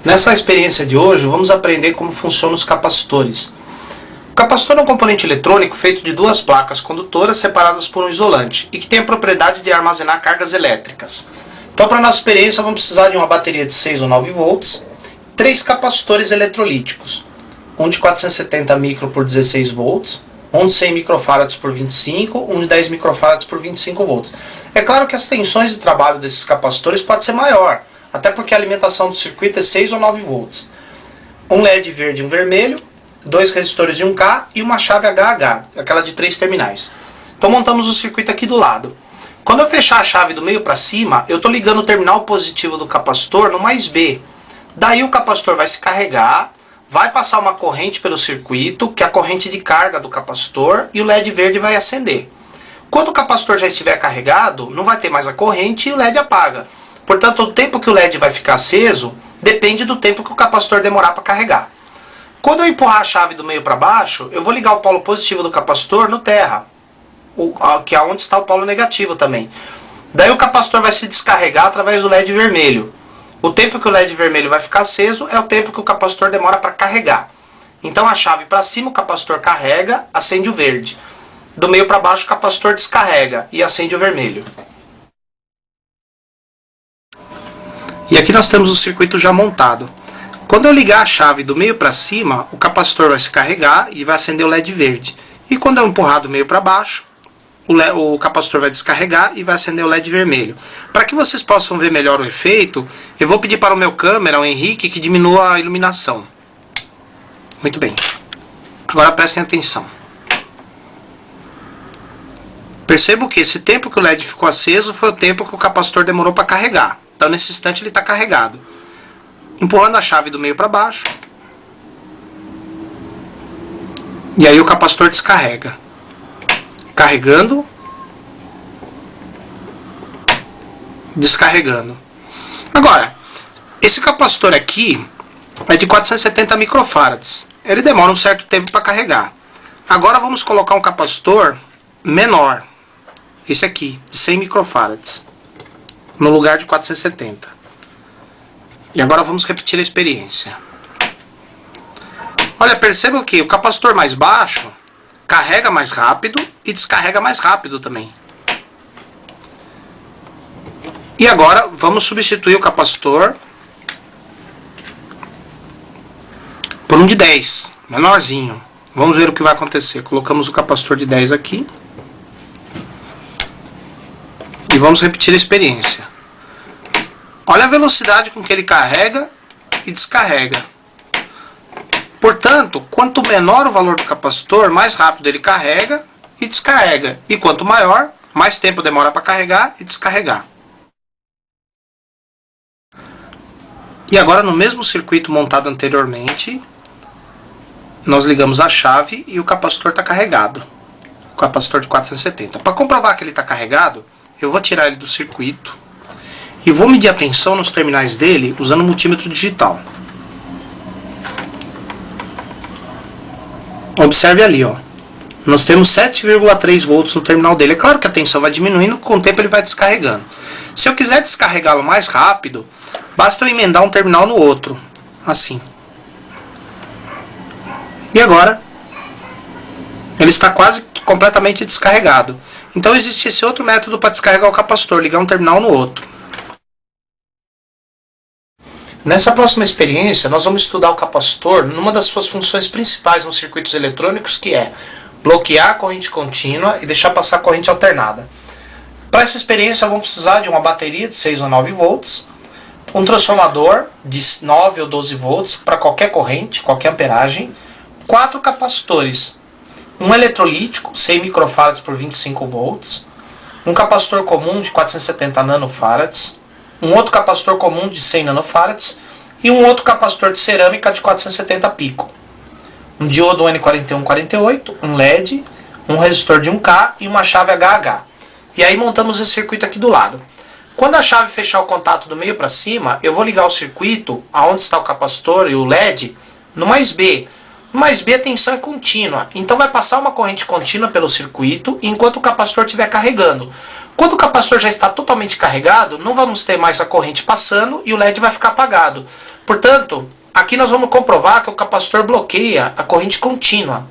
Nessa experiência de hoje, vamos aprender como funcionam os capacitores. O capacitor é um componente eletrônico feito de duas placas condutoras separadas por um isolante e que tem a propriedade de armazenar cargas elétricas. Então, para a nossa experiência, vamos precisar de uma bateria de 6 ou 9 volts, 3 capacitores eletrolíticos, um de 470 micro por 16 volts, um de 100 microfarads por 25, um de 10 microfarads por 25 volts. É claro que as tensões de trabalho desses capacitores pode ser maior, até porque a alimentação do circuito é 6 ou 9 volts. Um LED verde e um vermelho, 2 resistores de 1K e uma chave HH, aquela de 3 terminais. Então montamos o circuito aqui do lado. Quando eu fechar a chave do meio para cima, eu estou ligando o terminal positivo do capacitor no mais B. Daí o capacitor vai se carregar, vai passar uma corrente pelo circuito, que é a corrente de carga do capacitor, e o LED verde vai acender. Quando o capacitor já estiver carregado, não vai ter mais a corrente e o LED apaga. Portanto, o tempo que o LED vai ficar aceso depende do tempo que o capacitor demorar para carregar. Quando eu empurrar a chave do meio para baixo, eu vou ligar o polo positivo do capacitor no terra, que é onde está o polo negativo também. Daí o capacitor vai se descarregar através do LED vermelho. O tempo que o LED vermelho vai ficar aceso é o tempo que o capacitor demora para carregar. Então a chave para cima o capacitor carrega, acende o verde. Do meio para baixo o capacitor descarrega e acende o vermelho. E aqui nós temos o circuito já montado. Quando eu ligar a chave do meio para cima, o capacitor vai se carregar e vai acender o LED verde. E quando eu empurrar do meio para baixo, o capacitor vai descarregar e vai acender o LED vermelho. Para que vocês possam ver melhor o efeito, eu vou pedir para o meu câmera, o Henrique, que diminua a iluminação. Muito bem. Agora prestem atenção. Percebo que esse tempo que o LED ficou aceso foi o tempo que o capacitor demorou para carregar. Então nesse instante ele está carregado. Empurrando a chave do meio para baixo. E aí o capacitor descarrega. Carregando. Descarregando. Agora, esse capacitor aqui é de 470 microfarads. Ele demora um certo tempo para carregar. Agora vamos colocar um capacitor menor. Esse aqui, de 100 microfarads. No lugar de 470. E agora vamos repetir a experiência. Olha, percebam que o capacitor mais baixo carrega mais rápido e descarrega mais rápido também. E agora vamos substituir o capacitor por um de 10, menorzinho. Vamos ver o que vai acontecer. Colocamos o capacitor de 10 aqui. E vamos repetir a experiência. Olha a velocidade com que ele carrega e descarrega. Portanto, quanto menor o valor do capacitor, mais rápido ele carrega e descarrega. E quanto maior, mais tempo demora para carregar e descarregar. E agora, no mesmo circuito montado anteriormente, nós ligamos a chave e o capacitor está carregado. O capacitor de 470. Para comprovar que ele está carregado, eu vou tirar ele do circuito. E vou medir a tensão nos terminais dele usando o multímetro digital. Observe ali, ó. Nós temos 7,3 volts no terminal dele. É claro que a tensão vai diminuindo, com o tempo ele vai descarregando. Se eu quiser descarregá-lo mais rápido, basta eu emendar um terminal no outro. Assim. E agora, ele está quase completamente descarregado. Então existe esse outro método para descarregar o capacitor, ligar um terminal no outro. Nessa próxima experiência, nós vamos estudar o capacitor numa das suas funções principais nos circuitos eletrônicos, que é bloquear a corrente contínua e deixar passar a corrente alternada. Para essa experiência, vamos precisar de uma bateria de 6 ou 9 volts, um transformador de 9 ou 12 volts para qualquer corrente, qualquer amperagem, 4 capacitores, um eletrolítico, 100 microfarads por 25 volts, um capacitor comum de 470 nanofarads, um outro capacitor comum de 100 nanofarads e um outro capacitor de cerâmica de 470 pico. Um diodo N4148, um LED, um resistor de 1K e uma chave HH. E aí montamos esse circuito aqui do lado. Quando a chave fechar o contato do meio para cima, eu vou ligar o circuito, aonde está o capacitor e o LED, no mais B. No mais B a tensão é contínua, então vai passar uma corrente contínua pelo circuito enquanto o capacitor estiver carregando. Quando o capacitor já está totalmente carregado, não vamos ter mais a corrente passando e o LED vai ficar apagado. Portanto, aqui nós vamos comprovar que o capacitor bloqueia a corrente contínua.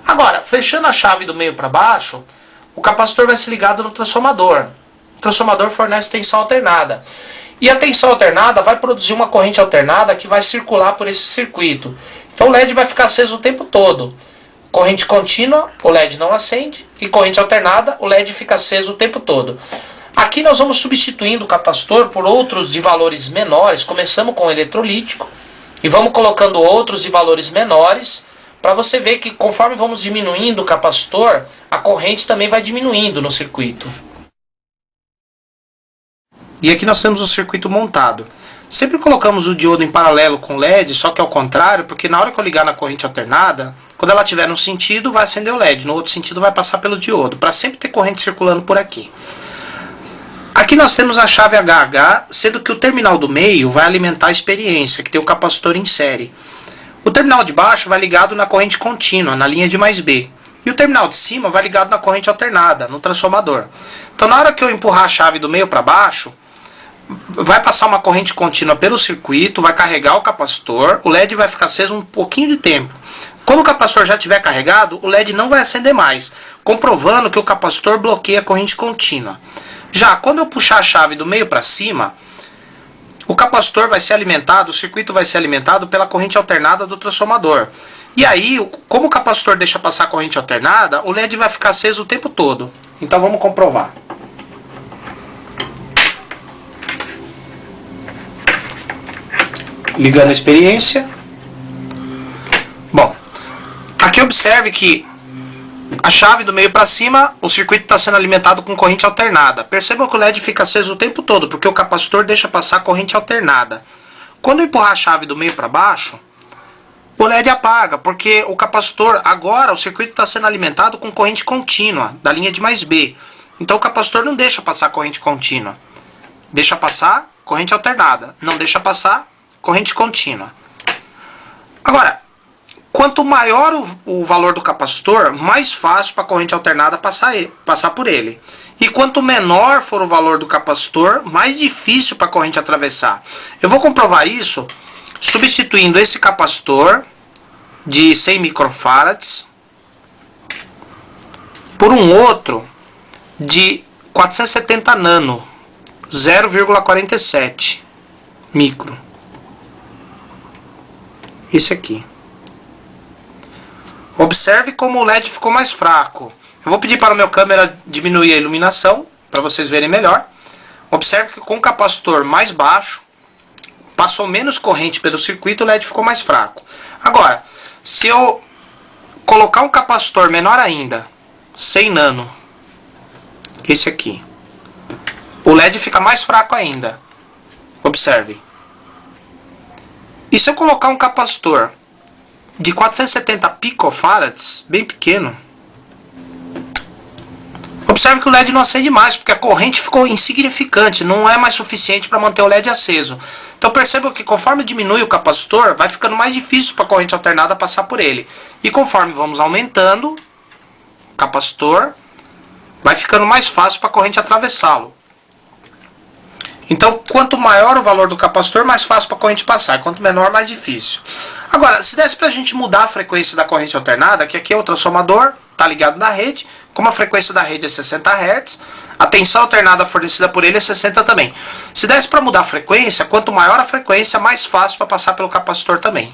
Agora, fechando a chave do meio para baixo, o capacitor vai ser ligado no transformador. O transformador fornece tensão alternada. E a tensão alternada vai produzir uma corrente alternada que vai circular por esse circuito. Então o LED vai ficar aceso o tempo todo. Corrente contínua, o LED não acende. E corrente alternada, o LED fica aceso o tempo todo. Aqui nós vamos substituindo o capacitor por outros de valores menores. Começamos com o eletrolítico e vamos colocando outros de valores menores, para você ver que conforme vamos diminuindo o capacitor, a corrente também vai diminuindo no circuito. E aqui nós temos o circuito montado. Sempre colocamos o diodo em paralelo com o LED, só que ao contrário, porque na hora que eu ligar na corrente alternada, quando ela estiver num sentido, vai acender o LED, no outro sentido vai passar pelo diodo, para sempre ter corrente circulando por aqui. Aqui nós temos a chave HH, sendo que o terminal do meio vai alimentar a experiência, que tem o capacitor em série. O terminal de baixo vai ligado na corrente contínua, na linha de mais B. E o terminal de cima vai ligado na corrente alternada, no transformador. Então na hora que eu empurrar a chave do meio para baixo, vai passar uma corrente contínua pelo circuito, vai carregar o capacitor, o LED vai ficar aceso um pouquinho de tempo. Quando o capacitor já estiver carregado, o LED não vai acender mais, comprovando que o capacitor bloqueia a corrente contínua. Já quando eu puxar a chave do meio para cima, o capacitor vai ser alimentado, o circuito vai ser alimentado pela corrente alternada do transformador. E aí, como o capacitor deixa passar a corrente alternada, o LED vai ficar aceso o tempo todo. Então vamos comprovar. Ligando a experiência. Bom, aqui observe que a chave do meio para cima, o circuito está sendo alimentado com corrente alternada. Percebam que o LED fica aceso o tempo todo, porque o capacitor deixa passar a corrente alternada. Quando eu empurrar a chave do meio para baixo, o LED apaga, porque o capacitor, agora o circuito está sendo alimentado com corrente contínua, da linha de mais B. Então o capacitor não deixa passar corrente contínua. Deixa passar corrente alternada. Não deixa passar corrente contínua. Agora, quanto maior o valor do capacitor, mais fácil para a corrente alternada passar por ele. E quanto menor for o valor do capacitor, mais difícil para a corrente atravessar. Eu vou comprovar isso substituindo esse capacitor de 100 microfarads por um outro de 470 nano, 0,47 micro. Esse aqui. Observe como o LED ficou mais fraco. Eu vou pedir para o meu câmera diminuir a iluminação, para vocês verem melhor. Observe que com o capacitor mais baixo, passou menos corrente pelo circuito, o LED ficou mais fraco. Agora, se eu colocar um capacitor menor ainda, 100 nano, esse aqui, o LED fica mais fraco ainda. Observe. E se eu colocar um capacitor de 470 picofarads, bem pequeno, observe que o LED não acende mais, porque a corrente ficou insignificante, não é mais suficiente para manter o LED aceso. Então perceba que conforme diminui o capacitor, vai ficando mais difícil para a corrente alternada passar por ele. E conforme vamos aumentando o capacitor, vai ficando mais fácil para a corrente atravessá-lo. Então, quanto maior o valor do capacitor, mais fácil para a corrente passar. Quanto menor, mais difícil. Agora, se desse para a gente mudar a frequência da corrente alternada, que aqui é o transformador, está ligado na rede, como a frequência da rede é 60 Hz, a tensão alternada fornecida por ele é 60 também. Se desse para mudar a frequência, quanto maior a frequência, mais fácil para passar pelo capacitor também.